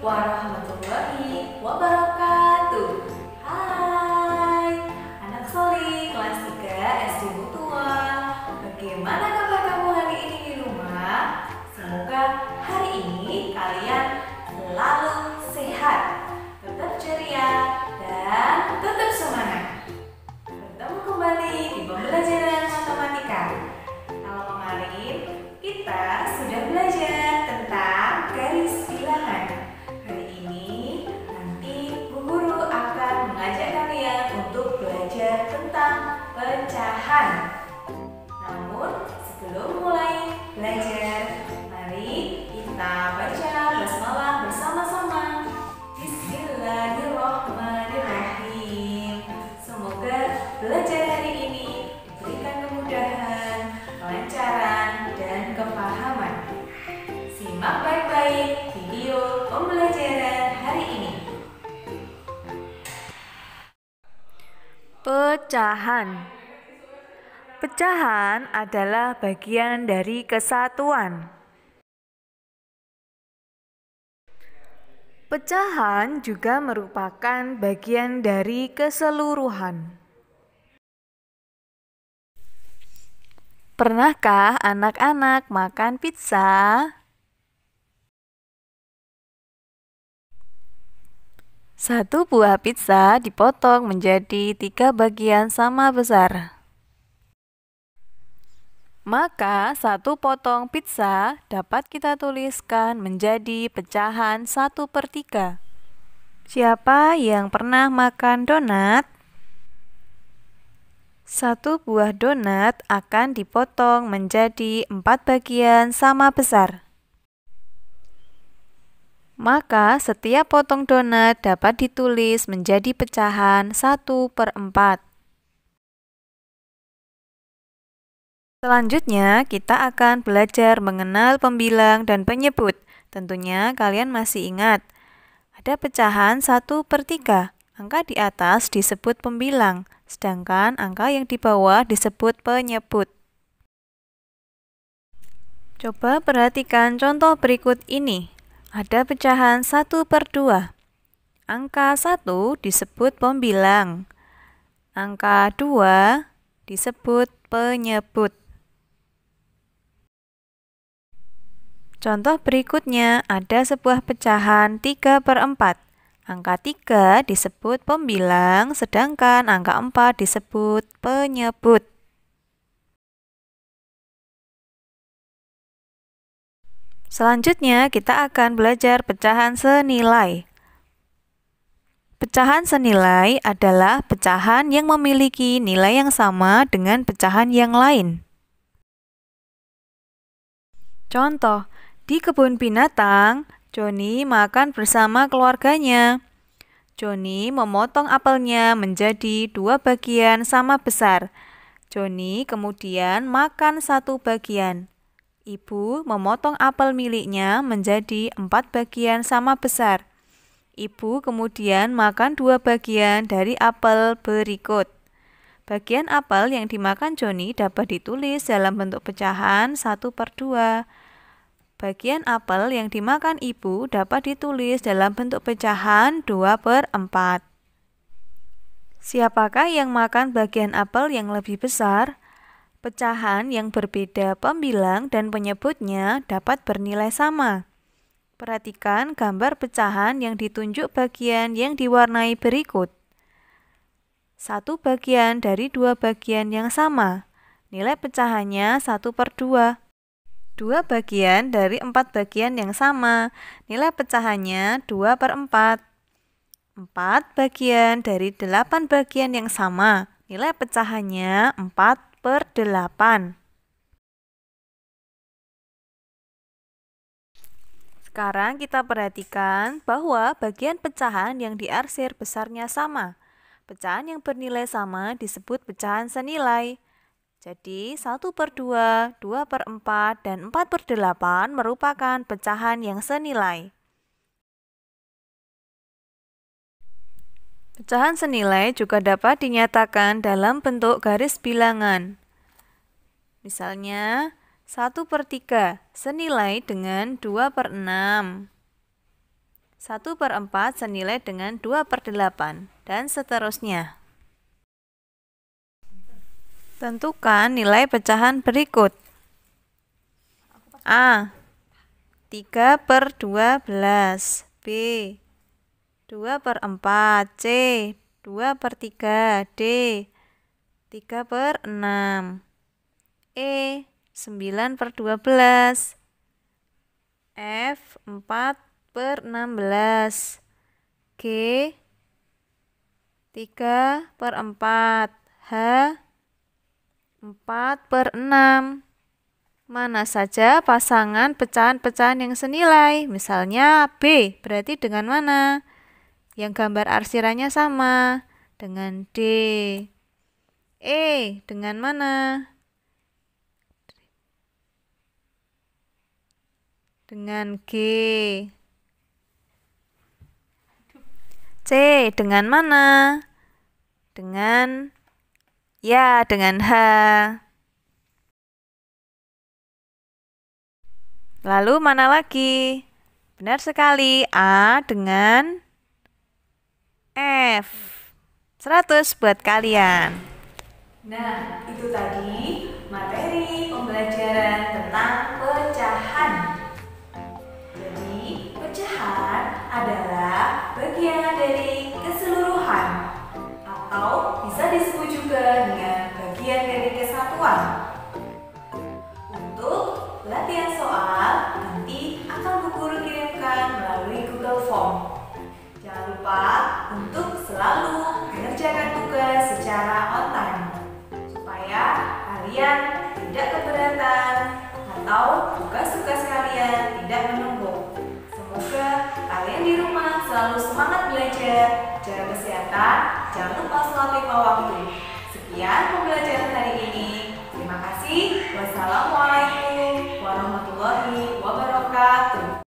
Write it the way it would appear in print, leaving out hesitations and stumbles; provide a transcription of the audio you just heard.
warahmatullahi wabarakatuh. Hai, anak Soli kelas 3 SD Mutual. Bagaimana kabar kamu hari ini di rumah? Semoga hari ini kalian selalu sehat, tetap ceria, dan tetap semangat. Bertemu kembali di pembelajaran matematika. Kalau kemarin kita sudah belajar tentang garis bilangan. Hari ini nanti Bu Guru akan mengajak kalian untuk belajar tentang pecahan. Namun sebelum mulai belajar, mari kita baca basmalah bersama-sama. Bismillahirrahmanirrahim. Semoga belajar hari ini diberikan kemudahan, kelancaran, dan kepahaman. Simak baik-baik video pembelajaran hari ini. Pecahan. Pecahan adalah bagian dari kesatuan. Pecahan juga merupakan bagian dari keseluruhan. Pernahkah anak-anak makan pizza? Satu buah pizza dipotong menjadi 3 bagian sama besar. Maka satu potong pizza dapat kita tuliskan menjadi pecahan 1/3. Siapa yang pernah makan donat? Satu buah donat akan dipotong menjadi 4 bagian sama besar. Maka setiap potong donat dapat ditulis menjadi pecahan 1/4. Selanjutnya kita akan belajar mengenal pembilang dan penyebut. Tentunya kalian masih ingat, ada pecahan 1/3. Angka di atas disebut pembilang, sedangkan angka yang di bawah disebut penyebut. Coba perhatikan contoh berikut ini. Ada pecahan 1/2. Angka 1 disebut pembilang. Angka 2 disebut penyebut. Contoh berikutnya ada sebuah pecahan 3/4. Angka 3 disebut pembilang, sedangkan angka 4 disebut penyebut. Selanjutnya kita akan belajar pecahan senilai. Pecahan senilai adalah pecahan yang memiliki nilai yang sama dengan pecahan yang lain. Contoh, di kebun binatang, Joni makan bersama keluarganya. Joni memotong apelnya menjadi 2 bagian sama besar. Joni kemudian makan 1 bagian. Ibu memotong apel miliknya menjadi 4 bagian sama besar. Ibu kemudian makan 2 bagian dari apel berikut. Bagian apel yang dimakan Joni dapat ditulis dalam bentuk pecahan 1/2. Bagian apel yang dimakan ibu dapat ditulis dalam bentuk pecahan 2/4. Siapakah yang makan bagian apel yang lebih besar? Pecahan yang berbeda pembilang dan penyebutnya dapat bernilai sama. Perhatikan gambar pecahan yang ditunjuk bagian yang diwarnai berikut. 1 bagian dari 2 bagian yang sama. Nilai pecahannya 1/2. 2 bagian dari 4 bagian yang sama. Nilai pecahannya 2/4. 4 bagian dari 8 bagian yang sama. Nilai pecahannya 4/8. Sekarang kita perhatikan bahwa bagian pecahan yang diarsir besarnya sama. Pecahan yang bernilai sama disebut pecahan senilai. Jadi 1/2, 2/4, dan 4/8 merupakan pecahan yang senilai. Pecahan senilai juga dapat dinyatakan dalam bentuk garis bilangan. Misalnya, 1/3 senilai dengan 2/6. 1/4 senilai dengan 2/8, dan seterusnya. Tentukan nilai pecahan berikut. A. 3/12. B. 2/4. C. 2/3. D. 3/6. E. 9/12. F. 4/16. G. 3/4. H. 4/6. Mana saja pasangan pecahan-pecahan yang senilai? Misalnya B, berarti dengan mana? Yang gambar arsirannya sama. Dengan D. E, dengan mana? Dengan G. C, dengan mana? Dengan H. Lalu mana lagi? Benar sekali, A dengan F. 100 buat kalian. Nah, itu tadi materi pembelajaran tentang pecahan. Jadi, pecahan adalah bagian dari keseluruhan, atau bisa disebut juga dengan bagian dari kesatuan. Untuk latihan soal nanti akan Bu Guru kirimkan melalui Google Form. Jangan lupa untuk selalu mengerjakan tugas secara on time, supaya kalian tidak keberatan atau tugas-tugas kalian tidak menumpuk. Semoga kalian di rumah selalu semangat belajar, jaga kesehatan, jangan lupa sholat 5 waktu. Sekian pembelajaran